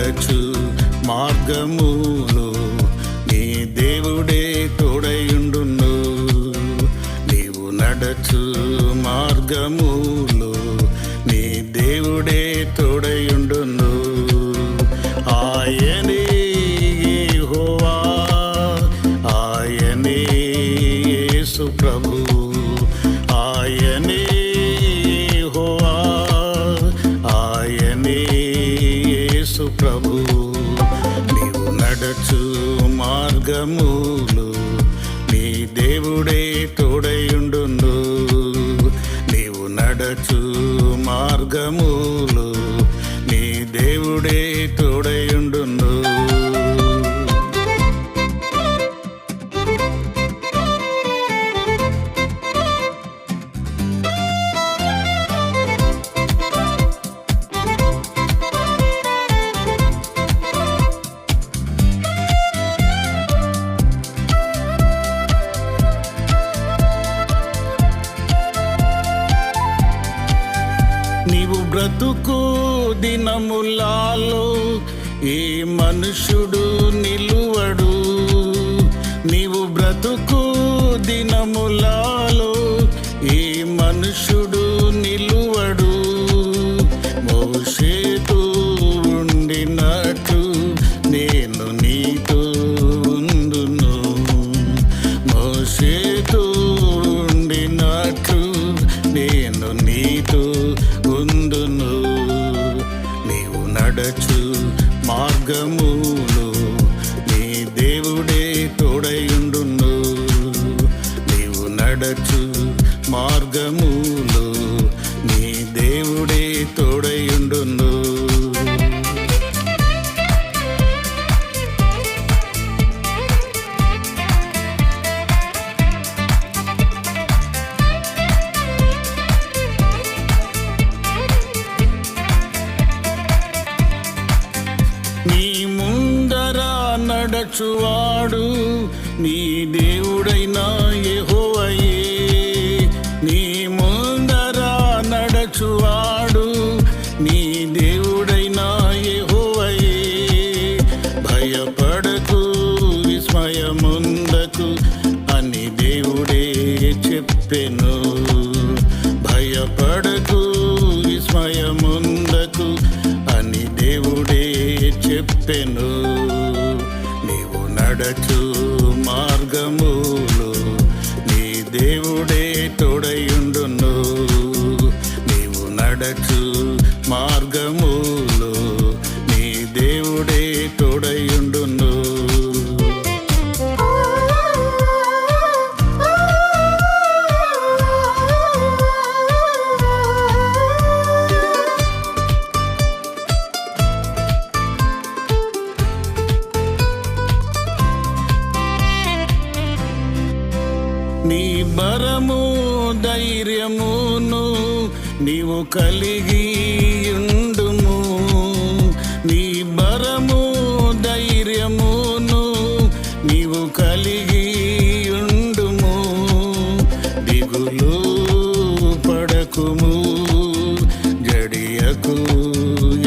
నడచు మార్గములో నీ దేవుడే తోడయుండును. నీవు నడచు మార్గములో నీ దేవుడే తోడయుండును. ఆయనే యెహోవా, ఆయనే యేసు ప్రభు, ఆయనే యెహోవా, ఆయనే యేసు ప్రభు. నీవు నడచు మార్గములు నీ దేవుడే తోడయుండును. నీవు నడచు మార్గములు నీ దేవుడే తోడయుండును. నీవు బ్రతుకు దినములలో ఏ మనుషుడు నిలువడు. నీవు బ్రతుకు దినములలో ఏ మనుషుడు నిలువడు. మోషేతో ఉండినట్లు నేను నీతో ఉందును. మోషేతో ఉండినట్లు నేను నీతో ఉందును. నీవు నడచు మార్గములు నీ దేవుడే తోడయుండును. నీవు నడచు మార్గములు నీ దేవుడే తోడయుండును. నీ ముందర నడచువాడు నీ దేవుడైన యెహోవాయే. నీ ముందర నడచువాడు నీ దేవుడైన యెహోవాయే. భయపడకు విస్మయముందకు అని దేవుడే చెప్పెను. భయపడకు విస్మయముందకు అని దేవుడే చెప్పెను. నీవు నడచు మార్గములు నీ దేవుడే తోడయుండును. నీవు నడచు మార్గములు నీ దేవుడే తోడయుండును. నీ బరము ధైర్యమును నీవు కలిగి ఉండుము. నీ బరము ధైర్యమును నీవు కలిగి ఉండుము. దిగులు పడకుము జడియకు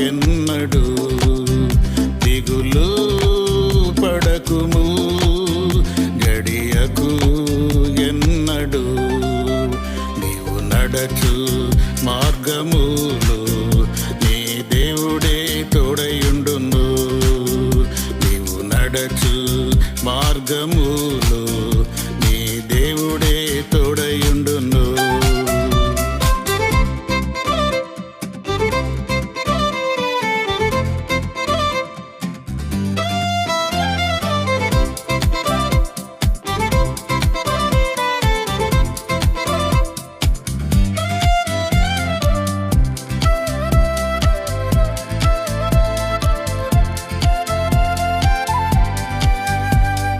ఎన్నడు. దిగులు పడకుము గడియకు ఎన్నడు. నీవు నడచు మార్గములు నీ దేవుడే తోడయుండును. నీవు నడచు మార్గములు నీ దేవుడే తోడయుండును.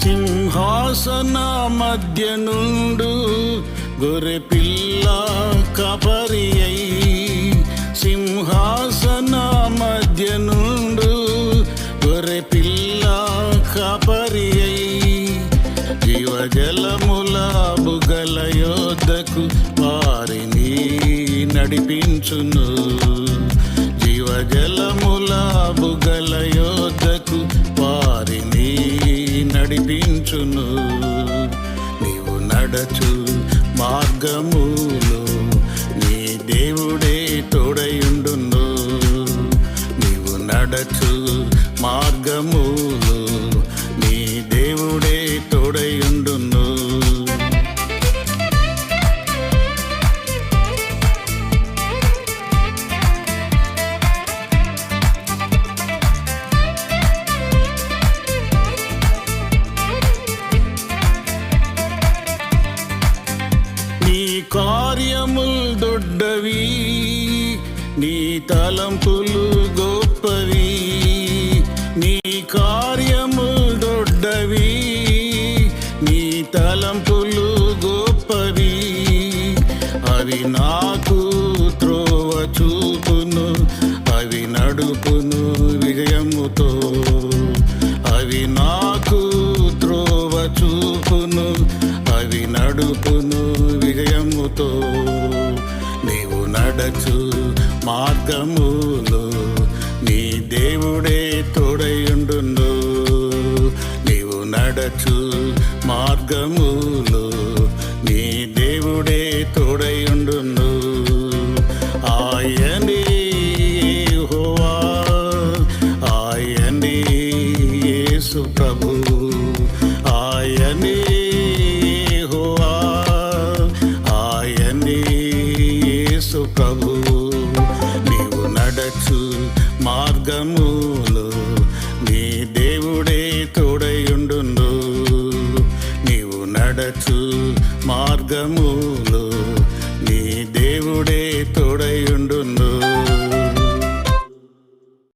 సింహాసన మధ్య నుండు గొర్రె పిల్ల కాపరి అయి. సింహాసన మధ్య నుండు గొర్రె పిల్ల కాపరి అయి. జీవజలముల బుగ్గల యొద్దకు వారిని నడిపించును. జీవ జీవజలముల బుగ్గల యొద్దకు వారిని నడిపించును. నీవు నడచు మార్గములో నీ దేవుడే తోడయుండును. నీవు నడచు మార్గములో నీ దేవుడే తోడయుండును. నీ కార్యముల్ దొడ్డవి, నీ తలంపులు గొప్పవి. నీ కార్యముల్ దొడ్డవి, నీ తలంపులు గొప్పవి. అవి నాకు త్రోవ చూపును, అవి నడుపును విజయముతో. అవి నాకు త్రోవ చూపును, అవి నడుపును విజయముతో. నీవు నడచు మార్గములో నీ దేవుడే తోడయుండును. నీవు నడచు మార్గములో నీ దేవుడే తోడయుండును. ఆయనే యెహోవా, ఆయనే యేసు ప్రభు, ఆయనే యెహోవా, ఆయనే యేసు ప్రభు. నీవు నడచు మార్గములో నీ దేవుడే తోడయుండును. నీవు నడచు మార్గములో నీ దేవుడే